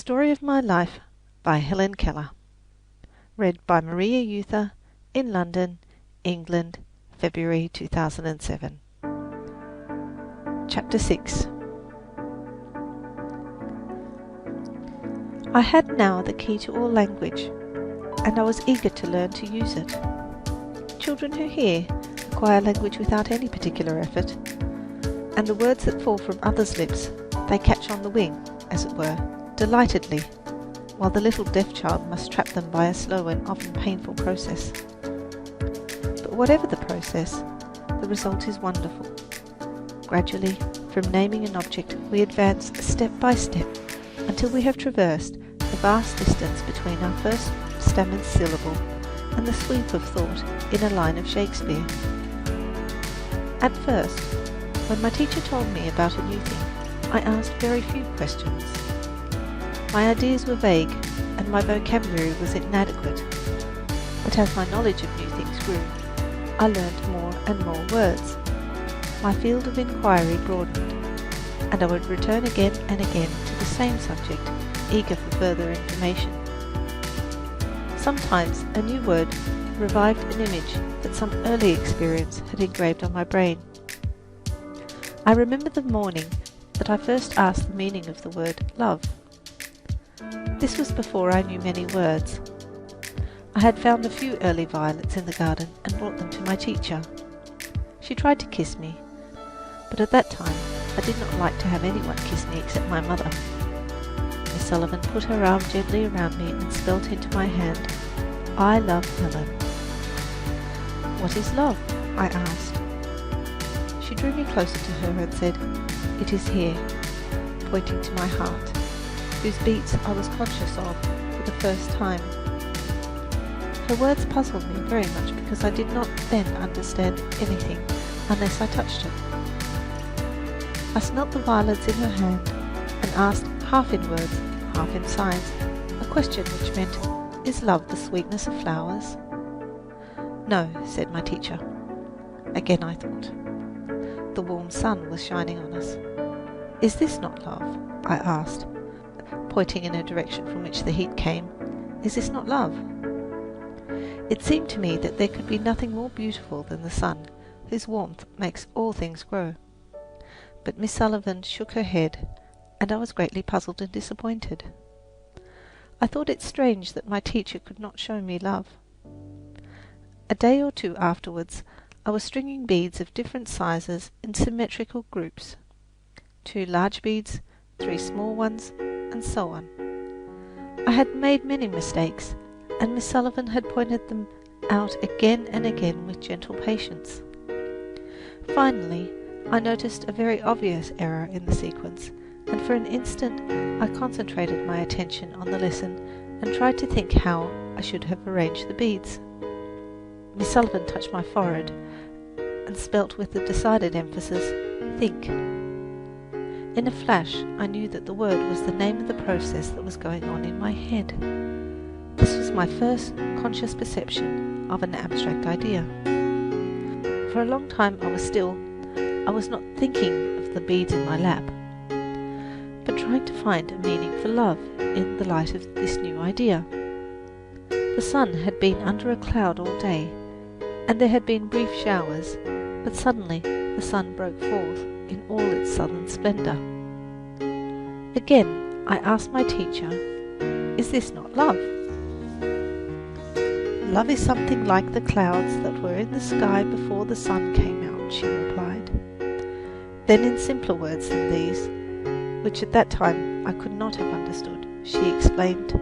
Story of My Life by Helen Keller. Read by Maria Euther in London, England, February 2007. Chapter 6. I had now the key to all language, and I was eager to learn to use it. Children who hear acquire language without any particular effort, and the words that fall from others' lips they catch on the wing, as it were, delightedly, while the little deaf child must trap them by a slow and often painful process. But whatever the process, the result is wonderful. Gradually, from naming an object, we advance step by step until we have traversed the vast distance between our first stammered syllable and the sweep of thought in a line of Shakespeare. At first, when my teacher told me about a new thing, I asked very few questions. My ideas were vague and my vocabulary was inadequate, but as my knowledge of new things grew, I learned more and more words. My field of inquiry broadened, and I would return again and again to the same subject, eager for further information. Sometimes a new word revived an image that some early experience had engraved on my brain. I remember the morning that I first asked the meaning of the word love. This was before I knew many words. I had found a few early violets in the garden and brought them to my teacher. She tried to kiss me, but at that time I did not like to have anyone kiss me except my mother. Miss Sullivan put her arm gently around me and spelt into my hand, "I love Helen." "What is love?" I asked. She drew me closer to her and said, "It is here," pointing to my heart, whose beats I was conscious of for the first time. Her words puzzled me very much because I did not then understand anything unless I touched it. I smelt the violets in her hand and asked, half in words, half in signs, a question which meant, "Is love the sweetness of flowers?" "No," said my teacher. Again I thought. The warm sun was shining on us. "Is this not love?" I asked, pointing in a direction from which the heat came. "Is this not love?" It seemed to me that there could be nothing more beautiful than the sun, whose warmth makes all things grow. But Miss Sullivan shook her head, and I was greatly puzzled and disappointed. I thought it strange that my teacher could not show me love. A day or two afterwards, I was stringing beads of different sizes in symmetrical groups. 2 large beads, 3 small ones, and so on. I had made many mistakes, and Miss Sullivan had pointed them out again and again with gentle patience. Finally, I noticed a very obvious error in the sequence, and for an instant I concentrated my attention on the lesson and tried to think how I should have arranged the beads. Miss Sullivan touched my forehead and spelt with a decided emphasis, "Think." In a flash, I knew that the word was the name of the process that was going on in my head. This was my first conscious perception of an abstract idea. For a long time I was not thinking of the beads in my lap, but trying to find a meaning for love in the light of this new idea. The sun had been under a cloud all day, and there had been brief showers, but suddenly the sun broke forth in all its southern splendour. Again I asked my teacher, "Is this not love?" "Love is something like the clouds that were in the sky before the sun came out," she replied. Then in simpler words than these, which at that time I could not have understood, she explained,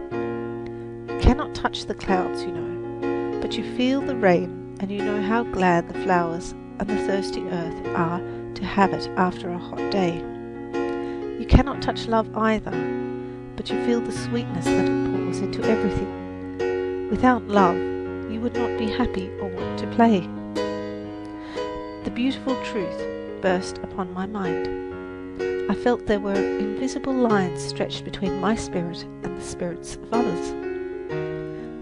"You cannot touch the clouds, you know, but you feel the rain and you know how glad the flowers and the thirsty earth are to have it after a hot day. You cannot touch love either, but you feel the sweetness that it pours into everything. Without love, you would not be happy or want to play." The beautiful truth burst upon my mind. I felt there were invisible lines stretched between my spirit and the spirits of others.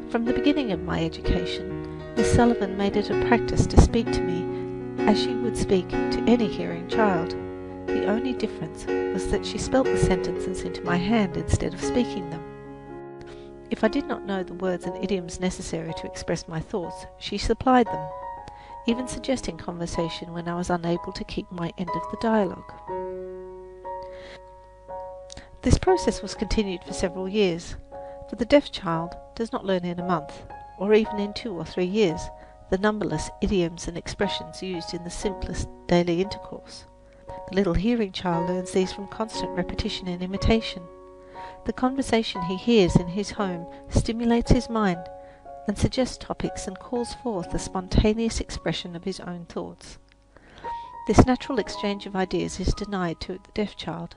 From the beginning of my education, Miss Sullivan made it a practice to speak to me as she would speak to any hearing child, The only difference was that she spelt the sentences into my hand instead of speaking them. If I did not know the words and idioms necessary to express my thoughts, she supplied them, even suggesting conversation when I was unable to keep my end of the dialogue. This process was continued for several years, for the deaf child does not learn in a month, or even in 2 or 3 years, the numberless idioms and expressions used in the simplest daily intercourse. The little hearing child learns these from constant repetition and imitation. The conversation he hears in his home stimulates his mind and suggests topics and calls forth the spontaneous expression of his own thoughts. This natural exchange of ideas is denied to the deaf child.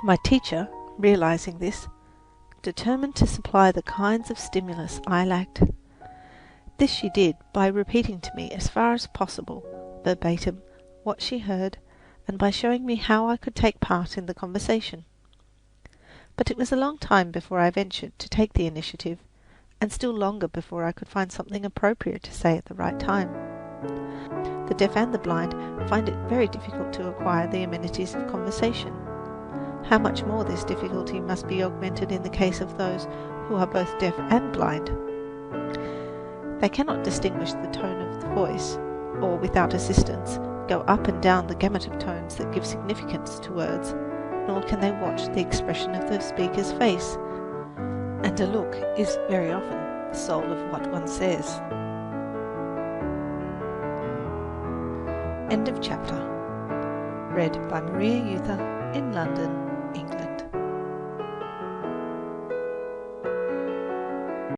My teacher, realizing this, determined to supply the kinds of stimulus I lacked. This she did by repeating to me as far as possible, verbatim, what she heard, and by showing me how I could take part in the conversation. But it was a long time before I ventured to take the initiative, and still longer before I could find something appropriate to say at the right time. The deaf and the blind find it very difficult to acquire the amenities of conversation. How much more this difficulty must be augmented in the case of those who are both deaf and blind. They cannot distinguish the tone of the voice, or without assistance go up and down the gamut of tones that give significance to words, nor can they watch the expression of the speaker's face, and a look is very often the soul of what one says. End of chapter. Read by Maria Euther in London.